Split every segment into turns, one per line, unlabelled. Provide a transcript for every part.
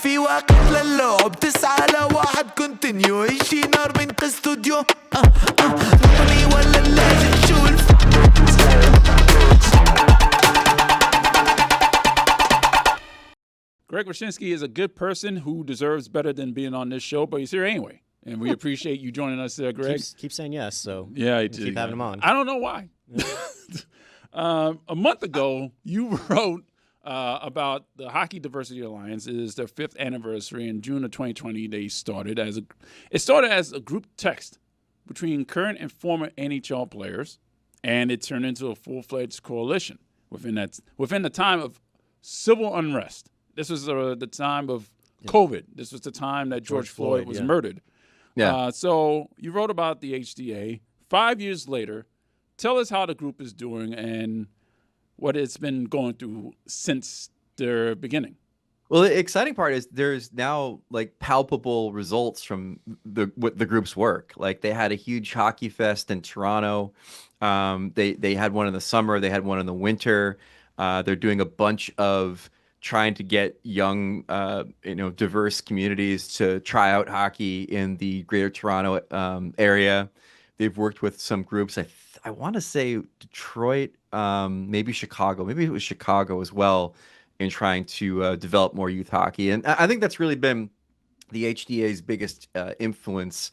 في وقت للعب 9-1 كونتينيو يجي نار من استوديو نطني ولا لازم شو
Greg Wyshinski is a good person who deserves better than being on this show, but he's here anyway. And we appreciate you joining us there, Greg.
Keep saying yes, so
yeah,
keep having him on.
I don't know why. A month ago, you wrote about the Hockey Diversity Alliance. It is their 5th anniversary. In June of 2020, it started as a group text between current and former NHL players, and it turned into a full-fledged coalition within the time of civil unrest. This was the time of COVID. This was the time that George Floyd was murdered. Yeah. So you wrote about the HDA. 5 years later, tell us how the group is doing and what it's been going through since their beginning.
Well, the exciting part is there's now like palpable results from the group's work. Like they had a huge hockey fest in Toronto. They had one in the summer. They had one in the winter. They're doing a bunch of trying to get young, diverse communities to try out hockey in the Greater Toronto area. They've worked with some groups. I want to say Detroit, maybe Chicago. Maybe it was Chicago as well in trying to develop more youth hockey. And I think that's really been the HDA's biggest influence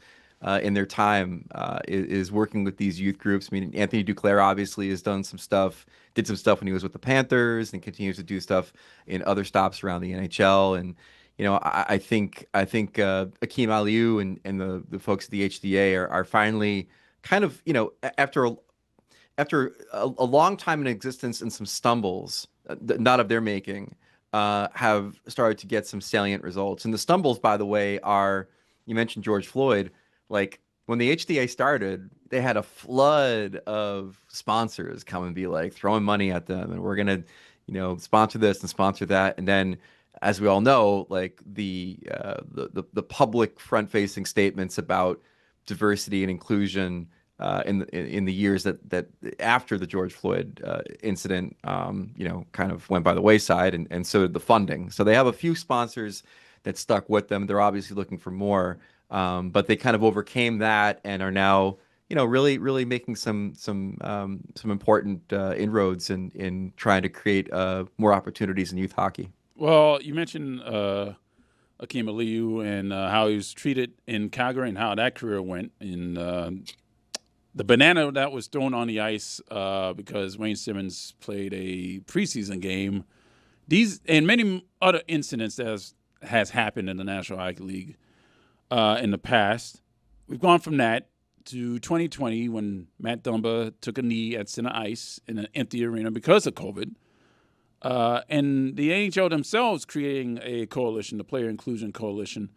in their time is working with these youth groups. I mean, Anthony Duclair obviously has did some stuff when he was with the Panthers and continues to do stuff in other stops around the NHL. And, I think Akeem Aliu and the folks at the HDA are finally kind of, after a long time in existence and some stumbles, not of their making, have started to get some salient results. And the stumbles, by the way, are, you mentioned George Floyd. Like when the HDA started, they had a flood of sponsors come and be like throwing money at them, and we're gonna, sponsor this and sponsor that. And then, as we all know, like the public front-facing statements about diversity and inclusion in the years that after the George Floyd incident, kind of went by the wayside, and so did the funding. So they have a few sponsors that stuck with them. They're obviously looking for more. But they kind of overcame that and are now, really making some important inroads in trying to create more opportunities in youth hockey.
Well, you mentioned Akeem Aliu and how he was treated in Calgary and how that career went. And the banana that was thrown on the ice because Wayne Simmons played a preseason game. These and many other incidents that has happened in the National Hockey League. In the past, we've gone from that to 2020 when Matt Dumba took a knee at center ice in an empty arena because of COVID. And the NHL themselves creating a coalition, the Player Inclusion Coalition.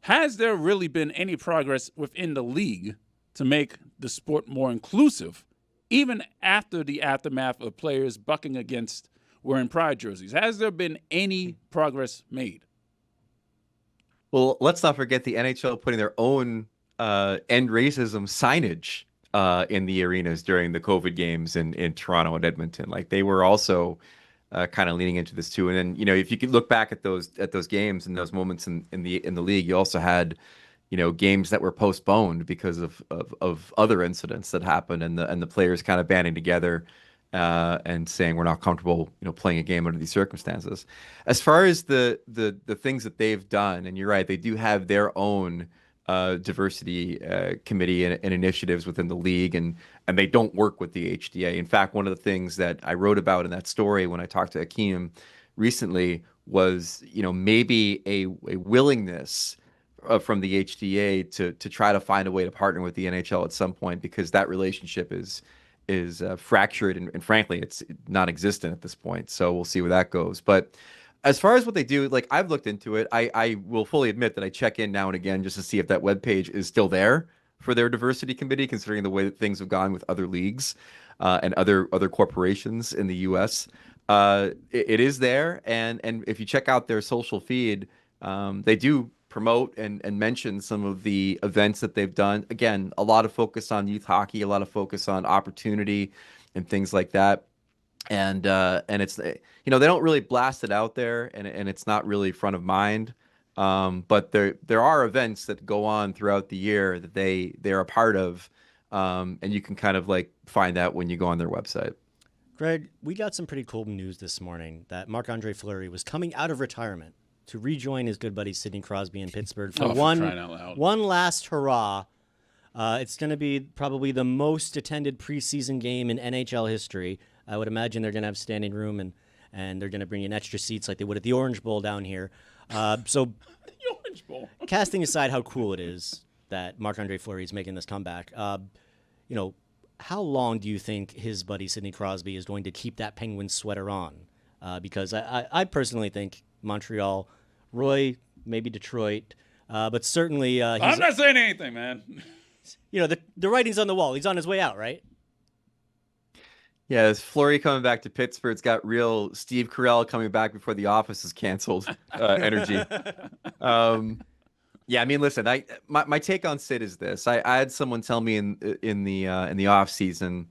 Has there really been any progress within the league to make the sport more inclusive, even after the aftermath of players bucking against wearing pride jerseys? Has there been any progress made?
Well, let's not forget the NHL putting their own end racism signage in the arenas during the COVID games in Toronto and Edmonton. Like they were also kind of leaning into this too. And then, if you could look back at those games and those moments in the league, you also had, games that were postponed because of other incidents that happened, and the players kind of banding together and saying we're not comfortable, playing a game under these circumstances. As far as the things that they've done, and you're right, they do have their own diversity committee and initiatives within the league, and they don't work with the HDA. In fact, one of the things that I wrote about in that story when I talked to Akeem recently was, maybe a willingness from the HDA to try to find a way to partner with the NHL at some point, because that relationship is fractured and frankly it's non-existent at this point. So we'll see where that goes. But as far as what they do, like I've looked into it, I will fully admit that I check in now and again just to see if that webpage is still there for their diversity committee, considering the way that things have gone with other leagues and other corporations in the US. It is there, and if you check out their social feed, they do promote and mention some of the events that they've done. Again, a lot of focus on youth hockey, a lot of focus on opportunity and things like that. and it's they don't really blast it out there, and it's not really front of mind. But there are events that go on throughout the year that they're a part of, and you can kind of like find that when you go on their website.
Greg, we got some pretty cool news this morning that Marc-Andre Fleury was coming out of retirement to rejoin his good buddy Sidney Crosby in Pittsburgh for one last hurrah. It's going to be probably the most attended preseason game in NHL history. I would imagine they're going to have standing room and they're going to bring in extra seats like they would at the Orange Bowl down here. So,
The Orange Bowl.
Casting aside how cool it is that Marc-Andre Fleury is making this comeback, how long do you think his buddy Sidney Crosby is going to keep that Penguins sweater on? Because I personally think Montreal, Roy, maybe Detroit, but certainly
I'm not saying anything, man.
The writing's on the wall. He's on his way out, right?
Yeah, this Fleury coming back to Pittsburgh. It's got real Steve Carell coming back before The Office is canceled energy. Yeah, I mean, listen, my take on Sid is this. I had someone tell me in the off season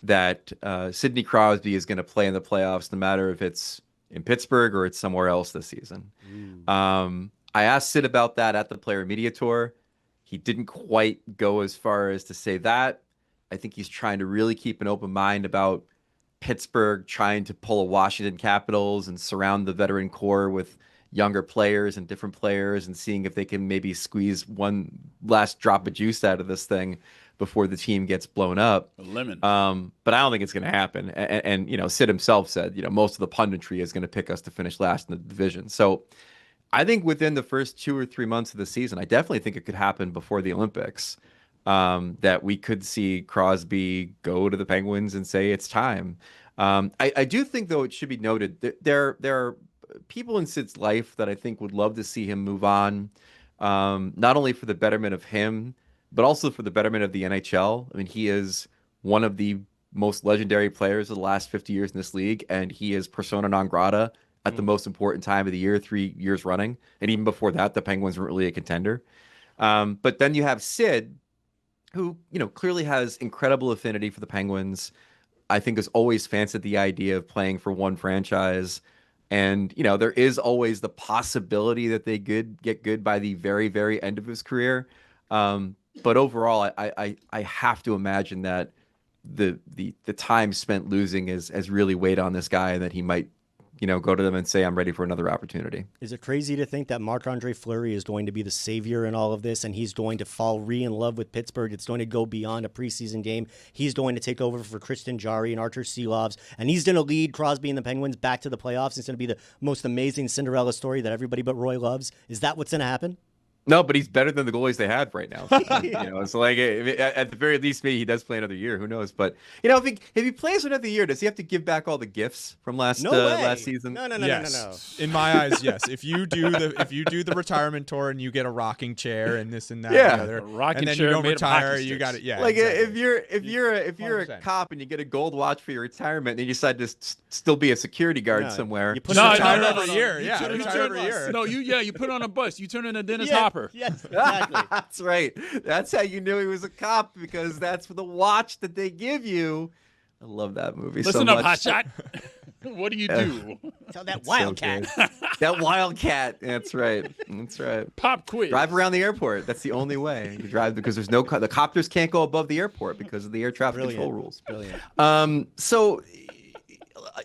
that Sidney Crosby is going to play in the playoffs, no matter if it's in Pittsburgh or it's somewhere else this season. I asked Sid about that at the Player Media Tour. He didn't quite go as far as to say that. I think he's trying to really keep an open mind about Pittsburgh trying to pull a Washington Capitals and surround the veteran core with younger players and different players and seeing if they can maybe squeeze one last drop of juice out of this thing before the team gets blown up.
A lemon.
But I don't think it's going to happen. And Sid himself said, most of the punditry is going to pick us to finish last in the division. So I think within the first 2 or 3 months of the season, I definitely think it could happen before the Olympics, that we could see Crosby go to the Penguins and say it's time. I do think, though, it should be noted that there are people in Sid's life that I think would love to see him move on, not only for the betterment of him, but also for the betterment of the NHL. I mean, he is one of the most legendary players of the last 50 years in this league, and he is persona non grata at the most important time of the year, 3 years running. And even before that, the Penguins weren't really a contender. But then you have Sid, who, clearly has incredible affinity for the Penguins. I think has always fancied the idea of playing for one franchise. And, there is always the possibility that they could get good by the very, very end of his career. But overall, I have to imagine that the time spent losing has really weighed on this guy, and that he might, go to them and say, I'm ready for another opportunity.
Is it crazy to think that Marc-Andre Fleury is going to be the savior in all of this, and he's going to fall in love with Pittsburgh? It's going to go beyond a preseason game. He's going to take over for Christian Jarry and Artur Silovs, and he's going to lead Crosby and the Penguins back to the playoffs. It's going to be the most amazing Cinderella story that everybody but Roy loves. Is that what's going to happen?
No, but he's better than the goalies they had right now. It's like at the very least, maybe he does play another year. Who knows? But if he plays another year, does he have to give back all the gifts from last season?
No.
In my eyes, yes. If you do the retirement tour and you get a rocking chair and this and that,
Yeah.
and the other,
A rocking
and then
chair
you don't
made of
retire,
hockey
you got it.
sticks.
Yeah,
Like
exactly.
if you're a
100%.
cop and you get a gold watch for your retirement, and you decide to still be a security guard somewhere.
You put
No,
retire
no,
every
no.
year.
You
Yeah,
turn- you
retire
turn-
every year.
No, you put on a bus. You turn into Dennis Hopper.
Yes, exactly.
That's right. That's how you knew he was a cop, because that's the watch that they give you. I love that movie
Listen
so
up,
much.
hotshot. What do you do?
Tell that
So
wildcat.
good. That wildcat. That's right.
Pop quiz.
Drive around the airport. That's the only way you drive, because there's no the copters can't go above the airport because of the air traffic control rules.
Brilliant.
So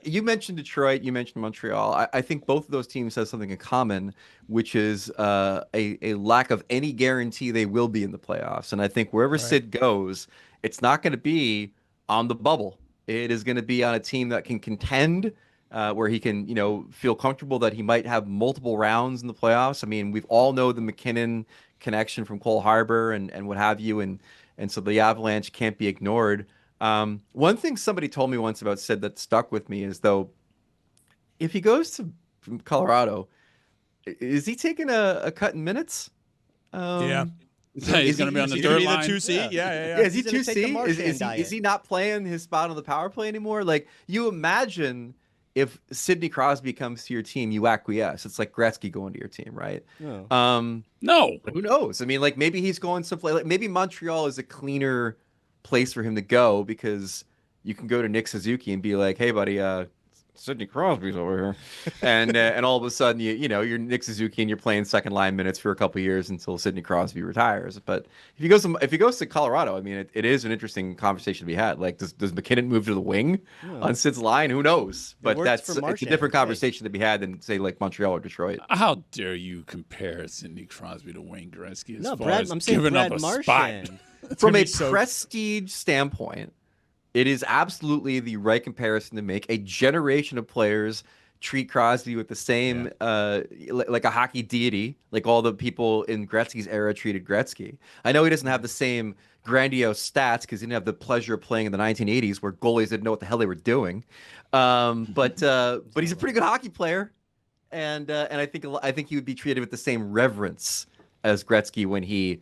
you mentioned Detroit, you mentioned Montreal. I think both of those teams have something in common, which is a lack of any guarantee they will be in the playoffs. And I think wherever Sid goes, it's not going to be on the bubble. It is going to be on a team that can contend, where he can, feel comfortable that he might have multiple rounds in the playoffs. I mean, we've all know the McKinnon connection from Cole Harbor and what have you, and so the Avalanche can't be ignored. One thing somebody told me once about Sid that stuck with me is, though, if he goes to Colorado, is he taking a cut in minutes?
Yeah.
He's going to be on the
He's gonna
third
be the
line.
2C. Yeah.
Is he
He's gonna take the
2C?
Marchand diet.
Is he not playing his spot on the power play anymore? Like, you imagine if Sidney Crosby comes to your team, you acquiesce. It's like Gretzky going to your team, right?
No.
No.
Who knows? I mean, like, maybe he's going someplace. Like, maybe Montreal is a cleaner place for him to go, because you can go to Nick Suzuki and be like, hey, buddy, Sidney Crosby's over here, and all of a sudden you're Nick Suzuki and you're playing second line minutes for a couple of years until Sidney Crosby retires. But if he goes to Colorado, I mean, it is an interesting conversation to be had. Like, does McKinnon move to the wing on Sid's line? Who knows? But it's a different conversation to be had than say like Montreal or Detroit.
How dare you compare Sidney Crosby to Wayne Gretzky?
I'm saying Brad Marchand.
From a prestige standpoint, it is absolutely the right comparison to make. A generation of players treat Crosby with the same, like a hockey deity, like all the people in Gretzky's era treated Gretzky. I know he doesn't have the same grandiose stats because he didn't have the pleasure of playing in the 1980s where goalies didn't know what the hell they were doing. But he's a pretty good hockey player, and I think he would be treated with the same reverence as Gretzky when he,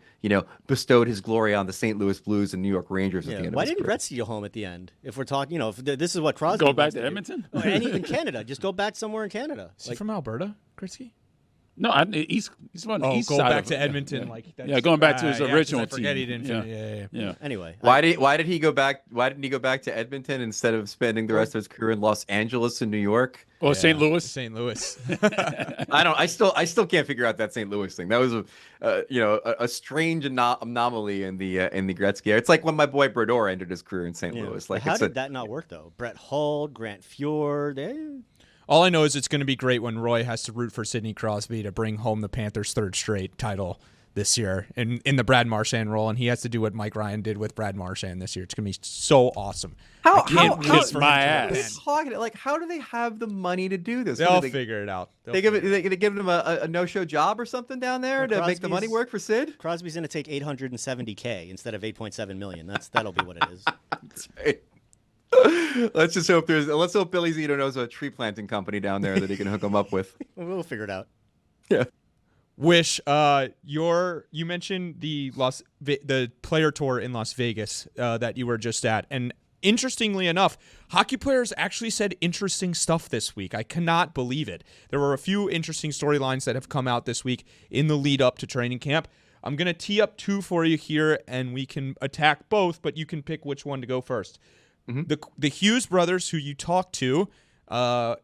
bestowed his glory on the St. Louis Blues and New York Rangers at the end of his career.
Why didn't Gretzky go home at the end? If we're talking, if this is what Crosby
go back to Edmonton,
and even Canada, just go back somewhere in Canada.
Is he from Alberta, Gretzky?
No, he's on the east side.
Go back to Edmonton,
going back to his original team.
Forget he didn't.
Yeah.
Anyway,
why did he go back? Why didn't he go back to Edmonton instead of spending the rest of his career in Los Angeles and New York?
Or St. Louis?
St. Louis.
I still can't figure out that St. Louis thing. That was a strange anomaly in the Gretzky era. It's like when my boy Brodeur ended his career in St. Louis. Like,
how did that not work though? Brett Hull, Grant Fjord.
All I know is it's going to be great when Roy has to root for Sidney Crosby to bring home the Panthers' third straight title this year in the Brad Marchand role, and he has to do what Mike Ryan did with Brad Marchand this year. It's going to be so awesome.
How
kiss my ass.
Like, how do they have the money to do this?
They'll figure it out.
They give him a no-show job or something down there to make the money work for Sid?
Crosby's going to take $870K instead of $8.7 million. That'll be what it is.
That's right. Let's hope Billy Zito knows a tree planting company down there that he can hook him up with.
We'll figure it out.
Yeah.
Wish, you mentioned the player tour in Las Vegas that you were just at, and interestingly enough, hockey players actually said interesting stuff this week. I cannot believe it. There were a few interesting storylines that have come out this week in the lead up to training camp. I'm going to tee up two for you here, and we can attack both, but you can pick which one to go first. Mm-hmm. The Hughes brothers, who you talked to,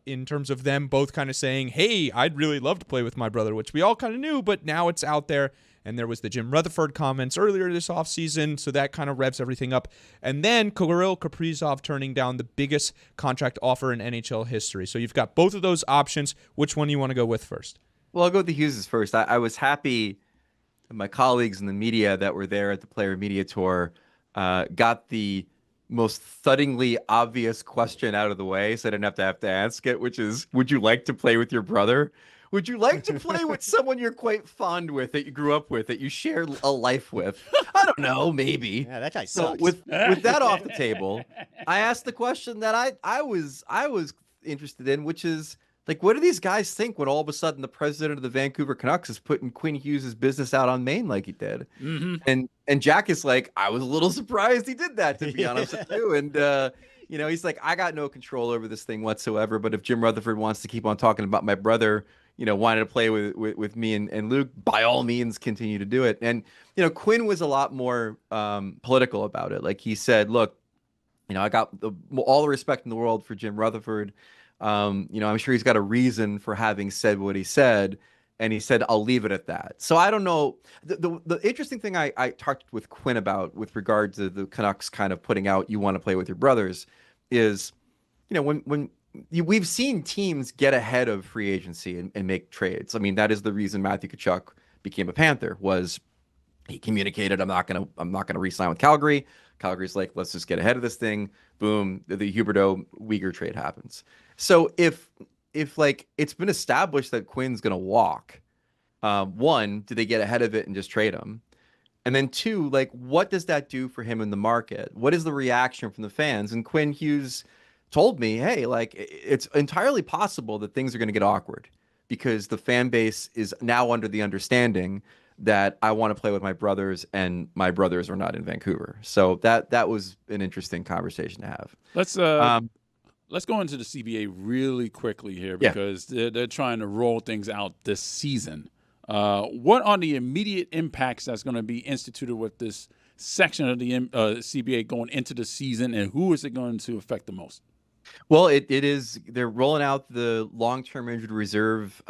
in terms of them both kind of saying, hey, I'd really love to play with my brother, which we all kind of knew, but now it's out there. And there was the Jim Rutherford comments earlier this offseason, so that kind of revs everything up. And then Kirill Kaprizov turning down the biggest contract offer in NHL history. So you've got both of those options. Which one do you want to go with first?
Well, I'll go with the Hughes first. I was happy my colleagues in the media that were there at the Player Media Tour got the most thuddingly obvious question out of the way, so I didn't have to ask it, which is, would you like to play with your brother? Would you like to play with someone you're quite fond with, that you grew up with, that you shared a life with? I don't know, maybe.
Yeah, that guy sucks.
So with that off the table, I asked the question that I was interested in, which is, like, what do these guys think when all of a sudden the president of the Vancouver Canucks is putting Quinn Hughes' business out on Maine like he did? Mm-hmm. And Jack is like, I was a little surprised he did that, to be honest with you. And he's like, I got no control over this thing whatsoever. But if Jim Rutherford wants to keep on talking about my brother, wanted to play with me and Luke, by all means, continue to do it. And Quinn was a lot more political about it. Like, he said, look, I got all the respect in the world for Jim Rutherford. I'm sure he's got a reason for having said what he said, and he said, I'll leave it at that. So I don't know. The interesting thing I talked with Quinn about with regard to the Canucks kind of putting out, you want to play with your brothers, is, we've seen teams get ahead of free agency and make trades. I mean, that is the reason Matthew Tkachuk became a Panther, was he communicated, I'm not gonna re-sign with Calgary. Calgary's like, let's just get ahead of this thing. Boom, the Huberdeau Weegar trade happens. So if like it's been established that Quinn's gonna walk, one, do they get ahead of it and just trade him? And then two, like, what does that do for him in the market? What is the reaction from the fans? And Quinn Hughes told me, hey, like, it's entirely possible that things are going to get awkward because the fan base is now under the understanding that I want to play with my brothers and my brothers are not in Vancouver. So that was an interesting conversation to have.
Let's go into the CBA really quickly here because they're trying to roll things out this season. What are the immediate impacts that's going to be instituted with this section of the CBA going into the season, and who is it going to affect the most?
Well, it is. They're rolling out the long-term injured reserve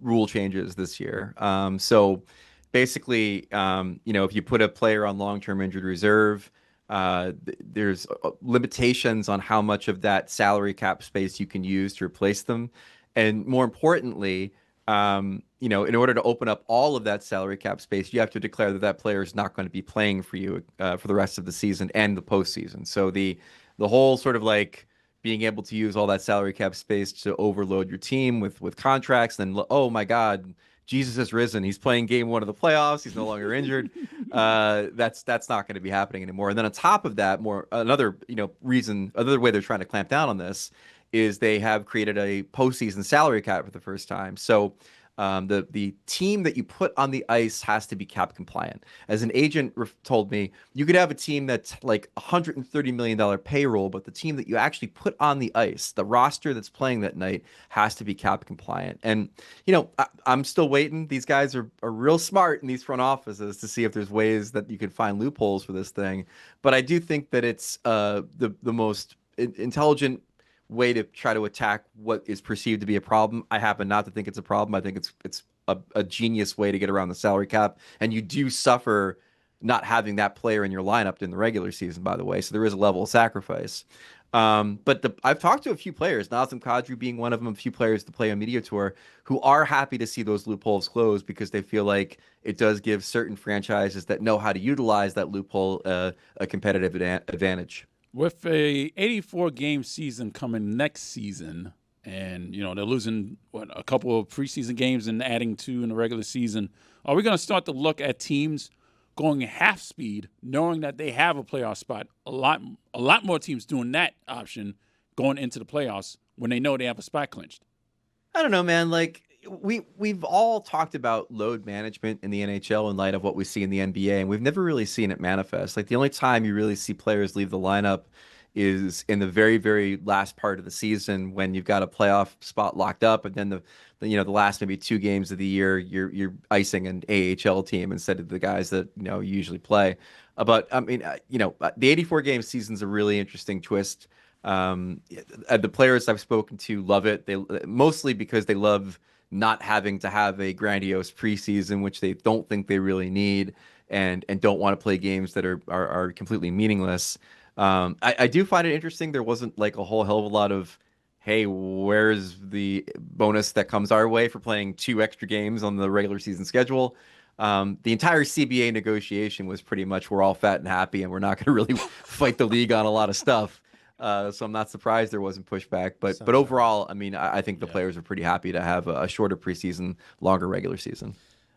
rule changes this year. So basically, if you put a player on long-term injured reserve, there's limitations on how much of that salary cap space you can use to replace them. And more importantly, in order to open up all of that salary cap space, you have to declare that that player is not going to be playing for you for the rest of the season and the postseason. So the whole sort of like being able to use all that salary cap space to overload your team with contracts, then oh my God, Jesus has risen. He's playing game 1 of the playoffs. He's no longer injured. That's not going to be happening anymore. And then on top of that, another way they're trying to clamp down on this is they have created a postseason salary cap for the first time. So the team that you put on the ice has to be cap compliant. As an agent told me, you could have a team that's like $130 million payroll, but the team that you actually put on the ice, the roster that's playing that night, has to be cap compliant. And, I'm still waiting. These guys are real smart in these front offices to see if there's ways that you can find loopholes for this thing. But I do think that it's the most intelligent way to try to attack what is perceived to be a problem. I happen not to think it's a problem. I think it's a genius way to get around the salary cap. And you do suffer not having that player in your lineup in the regular season, by the way. So there is a level of sacrifice. But I've talked to a few players, Nazem Kadri being one of them, a few players to play on Media Tour, who are happy to see those loopholes closed because they feel like it does give certain franchises that know how to utilize that loophole a competitive advantage.
With a 84-game season coming next season, and they're losing a couple of preseason games and adding 2 in the regular season, are we going to start to look at teams going half speed, knowing that they have a playoff spot? A lot more teams doing that option going into the playoffs when they know they have a spot clinched.
I don't know, man. Like we've all talked about load management in the NHL in light of what we see in the NBA, and we've never really seen it manifest. Like the only time you really see players leave the lineup is in the very, very last part of the season when you've got a playoff spot locked up, and then the last maybe 2 games of the year you're icing an AHL team instead of the guys that you usually play. But I mean, the 84 game season's a really interesting twist. The players I've spoken to love it. They mostly because they love not having to have a grandiose preseason, which they don't think they really need, and don't want to play games that are completely meaningless. I do find it interesting. There wasn't like a whole hell of a lot of, hey, where's the bonus that comes our way for playing 2 extra games on the regular season schedule? The entire CBA negotiation was pretty much we're all fat and happy and we're not going to really fight the league on a lot of stuff. So I'm not surprised there wasn't pushback. But overall, I mean, I think the players are pretty happy to have a shorter preseason, longer regular season.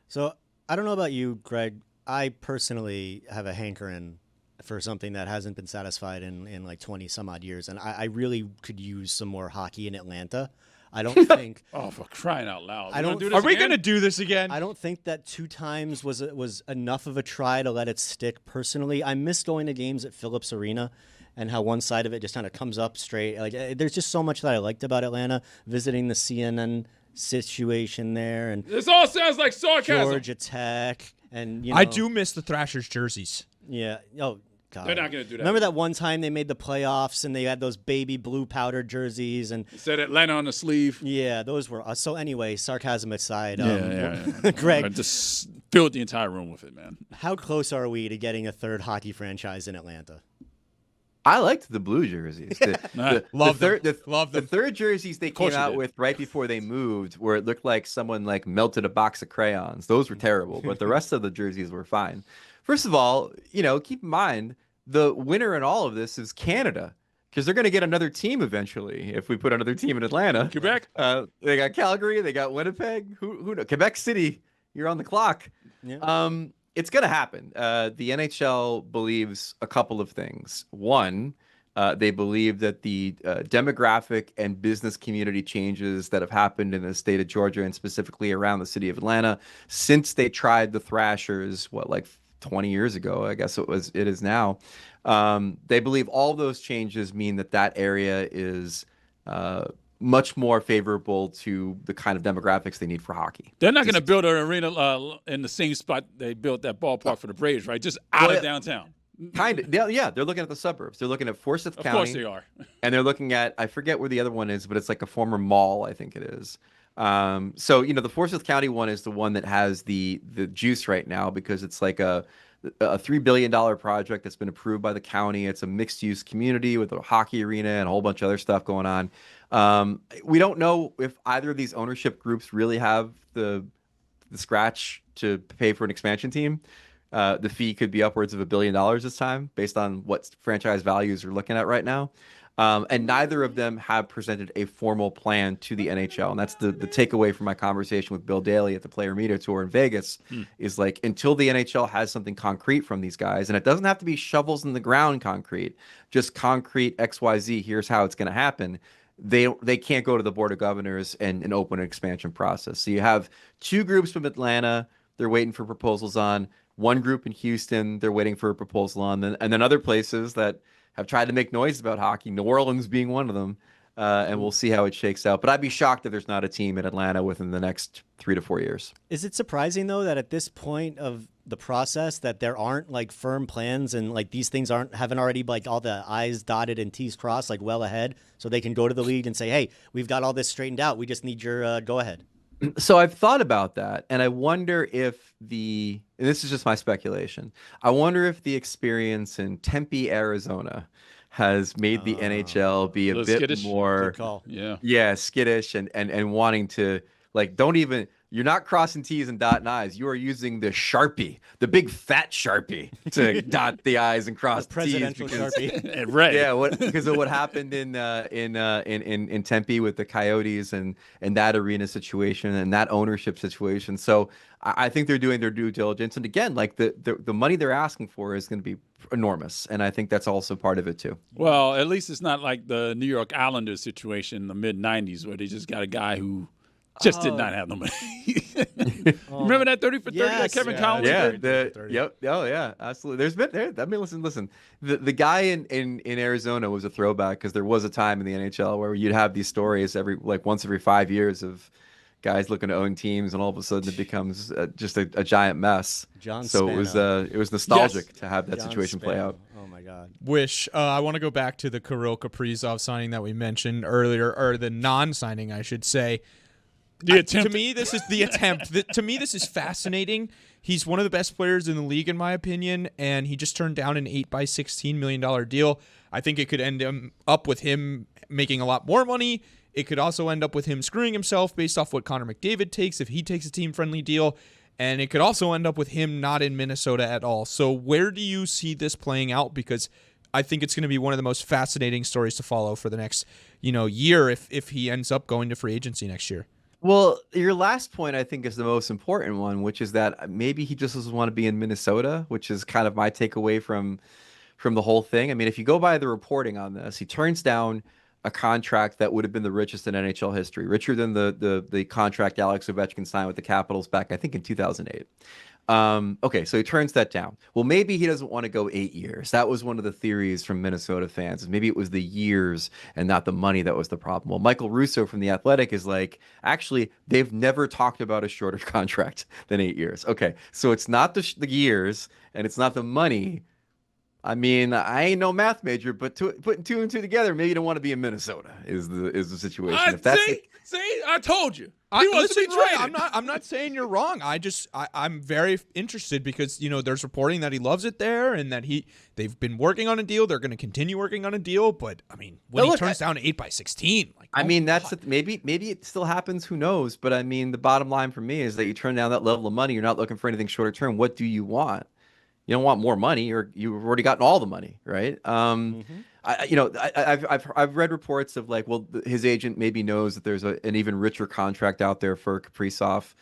So I don't know about you, Greg. I personally have a hankering for something that hasn't been satisfied in like 20 some odd years. And I really could use some more hockey in Atlanta. I don't think.
Oh, for crying out loud!
Are we going to do this again?
I don't think that 2 times was enough of a try to let it stick. Personally, I miss going to games at Phillips Arena, and how one side of it just kind of comes up straight. Like there's just so much that I liked about Atlanta. Visiting the CNN situation there, and
this all sounds like sarcasm.
Georgia Tech, and
I do miss the Thrashers jerseys.
Yeah. Oh. God.
They're not going to do that.
Remember that one time they made the playoffs and they had those baby blue powder jerseys and
it said Atlanta on the sleeve.
Yeah, those were. So anyway, sarcasm aside,
yeah.
Greg,
I just filled the entire room with it, man.
How close are we to getting a 3rd hockey franchise in Atlanta?
I liked the blue jerseys.
Love them.
The 3rd jerseys they came out with right before they moved, where it looked like someone like melted a box of crayons. Those were terrible, but the rest of the jerseys were fine. First of all, keep in mind, the winner in all of this is Canada, because they're going to get another team eventually if we put another team in Atlanta.
Quebec?
They got Calgary. They got Winnipeg. Who knows? Quebec City, you're on the clock.
Yeah.
It's going to happen. The NHL believes a couple of things. One, they believe that the demographic and business community changes that have happened in the state of Georgia and specifically around the city of Atlanta since they tried the Thrashers, 20 years ago, I guess it is now. They believe all those changes mean that area is much more favorable to the kind of demographics they need for hockey.
They're not going to build an arena in the same spot they built that ballpark for the Braves, right? Just out of downtown.
Kind of. Yeah, they're looking at the suburbs. They're looking at Forsyth County.
Of course they are.
And they're looking at, I forget where the other one is, but it's like a former mall, I think it is. So, the Forsyth County one is the one that has the juice right now because it's like a $3 billion project that's been approved by the county. It's a mixed-use community with a hockey arena and a whole bunch of other stuff going on. We don't know if either of these ownership groups really have the scratch to pay for an expansion team. The fee could be upwards of $1 billion this time based on what franchise values are looking at right now. And neither of them have presented a formal plan to the NHL. And that's the takeaway from my conversation with Bill Daly at the Player Media Tour in Vegas is like, until the NHL has something concrete from these guys, and it doesn't have to be shovels in the ground concrete, just concrete XYZ, here's how it's going to happen. They can't go to the Board of Governors and open an expansion process. So you have two groups from Atlanta they're waiting for proposals on. One group in Houston they're waiting for a proposal on. And then other places that have tried to make noise about hockey, New Orleans being one of them. And we'll see how it shakes out. But I'd be shocked if there's not a team in Atlanta within the next 3 to 4 years.
Is it surprising, though, that at this point of the process that there aren't like firm plans and like these things haven't already like all the I's dotted and T's crossed like well ahead so they can go to the league and say, hey, we've got all this straightened out. We just need your go ahead.
So I've thought about that, and I wonder if and this is just my speculation, I wonder if the experience in Tempe, Arizona has made the NHL be a bit
skittish.
more, skittish and wanting to like, you're not crossing T's and dotting I's. You are using the Sharpie, the big fat Sharpie, to dot the I's and cross
the presidential
T's.
Sharpie.
Right.
Yeah, because of what happened in Tempe with the Coyotes and that arena situation and that ownership situation. So I think they're doing their due diligence. And again, like the money they're asking for is going to be enormous. And I think that's also part of it too.
Well, at least it's not like the New York Islanders situation in the mid-'90s where they just got a guy who just did not have the money. Remember that 30 for 30 that Kevin Collins?
Yep. Oh yeah, absolutely. Listen. The guy in Arizona was a throwback because there was a time in the NHL where you'd have these stories once every 5 years of guys looking to own teams, and all of a sudden it becomes just a giant mess. It was nostalgic to have that situation play out.
Oh my God.
I want to go back to the Kirill Kaprizov signing that we mentioned earlier, or the non-signing, I should say. To me, this is the attempt. To me, this is fascinating. He's one of the best players in the league, in my opinion, and he just turned down an $8 million deal. I think it could end up with him making a lot more money. It could also end up with him screwing himself based off what Connor McDavid takes if he takes a team-friendly deal. And it could also end up with him not in Minnesota at all. So where do you see this playing out? Because I think it's going to be one of the most fascinating stories to follow for the next year if he ends up going to free agency next year.
Well, your last point, I think, is the most important one, which is that maybe he just doesn't want to be in Minnesota, which is kind of my takeaway from the whole thing. I mean, if you go by the reporting on this, he turns down a contract that would have been the richest in NHL history, richer than the contract Alex Ovechkin signed with the Capitals back, I think, in 2008. Okay, so he turns that down. Well, maybe he doesn't want to go 8 years. That was one of the theories from Minnesota fans. Maybe it was the years and not the money that was the problem. Well, Michael Russo from The Athletic is like, actually, they've never talked about a shorter contract than 8 years. Okay, so it's not the years and it's not the money. I mean, I ain't no math major, but putting 2 and 2 together, maybe you don't want to be in Minnesota is the situation.
I told you. He wants to be traded.
I'm not saying you're wrong. I'm very interested because there's reporting that he loves it there and that they've been working on a deal. They're going to continue working on a deal. But I mean, when he turns down 8x16,
maybe it still happens. Who knows? But I mean, the bottom line for me is that you turn down that level of money. You're not looking for anything shorter term. What do you want? You don't want more money, or you've already gotten all the money, right? I've read reports of his agent maybe knows that there's an even richer contract out there for Kaprizov.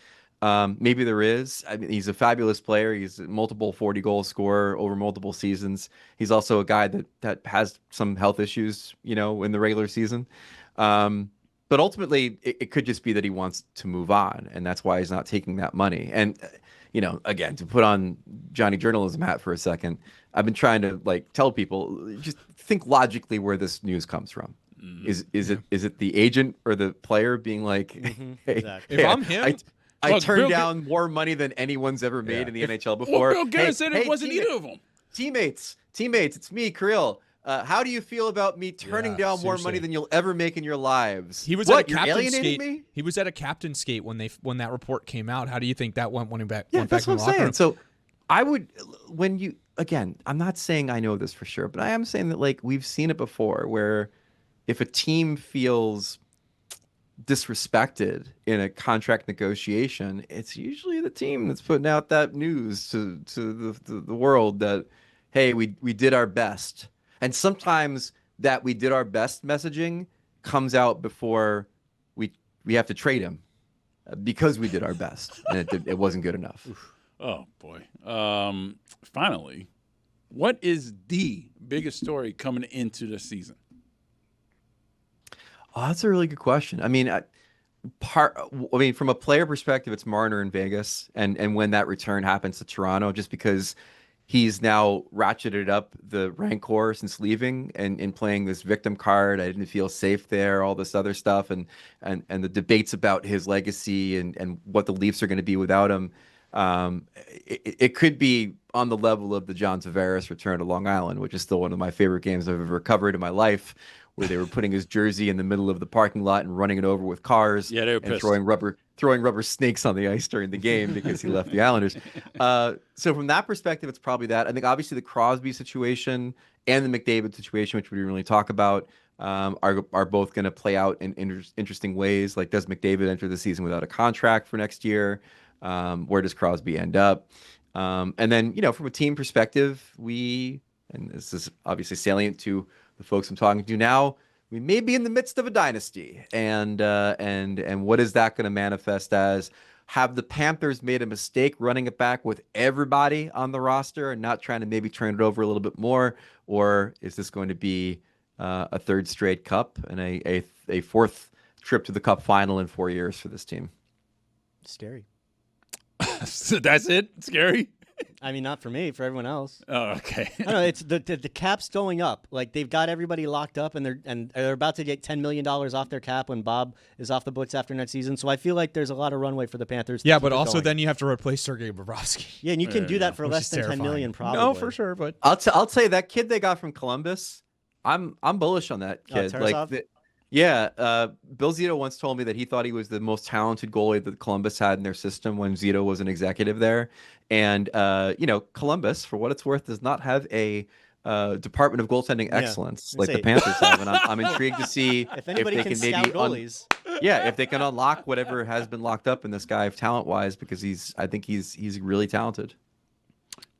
Maybe there is. I mean, he's a fabulous player. He's a multiple 40-goal scorer over multiple seasons. He's also a guy that has some health issues, in the regular season. But ultimately, it could just be that he wants to move on, and that's why he's not taking that money. And again, to put on Johnny journalism hat for a second, I've been trying to tell people, just think logically where this news comes from. Is it the agent or the player being like, hey,
Exactly.
If I'm him,
I
Look,
turned
Bill
down more money than anyone's ever made in the NHL before.
Well, Bill Garrett said it wasn't either of them.
Teammates, it's me, Kirill. How do you feel about me turning down more money than you'll ever make in your lives?
he was
What,
at a
you're
captain's
alienating
skate.
me?
He was at a captain's skate when that report came out. How do you think that went when he went
Yeah,
back
that's
in
what
the
I'm
locker
saying.
room?
So I would, I'm not saying I know this for sure, but I am saying that like we've seen it before where if a team feels disrespected in a contract negotiation, it's usually the team that's putting out that news to the world that, hey, we did our best. And sometimes that we did our best messaging comes out before we have to trade him because we did our best and it wasn't good enough.
Oh boy. Finally, what is the biggest story coming into the season?
Oh, that's a really good question. I mean, from a player perspective, it's Marner in Vegas, and when that return happens to Toronto, just because he's now ratcheted up the rancor since leaving and playing this victim card. I didn't feel safe there, all this other stuff, and the debates about his legacy and what the Leafs are going to be without him. It could be on the level of the John Tavares return to Long Island, which is still one of my favorite games I've ever covered in my life, where they were putting his jersey in the middle of the parking lot and running it over with cars.
Yeah, they were
and
pissed.
throwing rubber snakes on the ice during the game because he left the Islanders. So from that perspective, it's probably that. I think obviously the Crosby situation and the McDavid situation, which we didn't really talk about, are both going to play out in interesting ways. Like, does McDavid enter the season without a contract for next year? Where does Crosby end up? And then, from a team perspective, and this is obviously salient to the folks I'm talking to now, we may be in the midst of a dynasty. And what is that going to manifest as? Have the Panthers made a mistake running it back with everybody on the roster and not trying to maybe turn it over a little bit more? Or is this going to be a third straight cup and a fourth trip to the cup final in 4 years for this team?
Scary.
So that's it? Scary?
I mean, not for me, for everyone else.
Oh, okay.
I don't know. It's the cap's going up. Like, they've got everybody locked up, and they're about to get $10 million off their cap when Bob is off the books after next season. So I feel like there's a lot of runway for the Panthers.
Yeah, but also then you have to replace Sergei Bobrovsky.
Yeah, and you can do that for less than $10 million, probably.
No, for sure. But
I'll tell you, that kid they got from Columbus, I'm bullish on that kid.
Tarasov?
Bill Zito once told me that he thought he was the most talented goalie that Columbus had in their system when Zito was an executive there. And Columbus, for what it's worth, does not have a Department of Goaltending Excellence like the Panthers have, and I'm intrigued to see
if anybody can
maybe
scout goalies.
if they can unlock whatever has been locked up in this guy talent-wise, because I think he's really talented.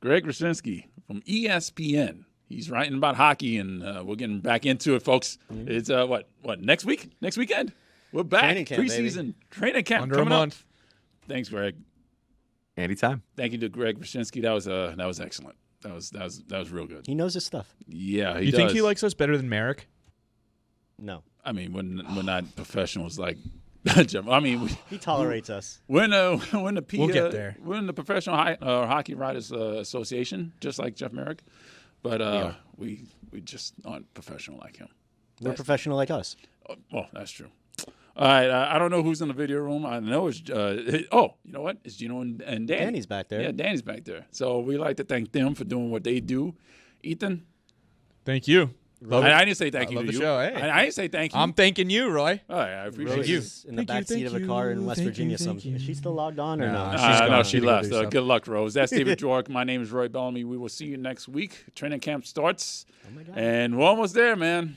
Greg Wyshinski from ESPN. He's writing about hockey, and we're getting back into it, folks. Mm-hmm. It's what next week? Next weekend? We're back.
Training camp,
Preseason
baby.
Training camp
under
coming
a month.
Up. Thanks, Greg.
Anytime.
Thank you to Greg Wyshinski. That was excellent. That was real good.
He knows his stuff.
Yeah,
You think he likes us better than Merrick?
No.
I mean, we're not professionals like Jeff. I mean,
he tolerates us.
We're in the
We'll get there.
We're in the Professional Hockey Writers Association, just like Jeff Merrick, but we just aren't professional like him.
We're professional like us.
Well, that's true. All right, I don't know who's in the video room. I know it's you know what? It's Gino and Danny.
Danny's back there.
Yeah, Danny's back there. So we like to thank them for doing what they do. Ethan,
Thank you.
I didn't say thank you
love
to
the
you.
show. Hey.
I didn't say thank you.
I'm thanking you, Roy.
All right, I appreciate
Rose
you.
is in the
Thank you,
back seat of a car in West
thank
Virginia.
you, thank you.
Is she still logged on or
No,
no?
she's gone.
No, she
She
left.
can go do stuff.
Good luck, Rose. That's David Jork. My name is Roy Bellamy. We will see you next week. Training camp starts.
Oh my God.
And we're almost there, man.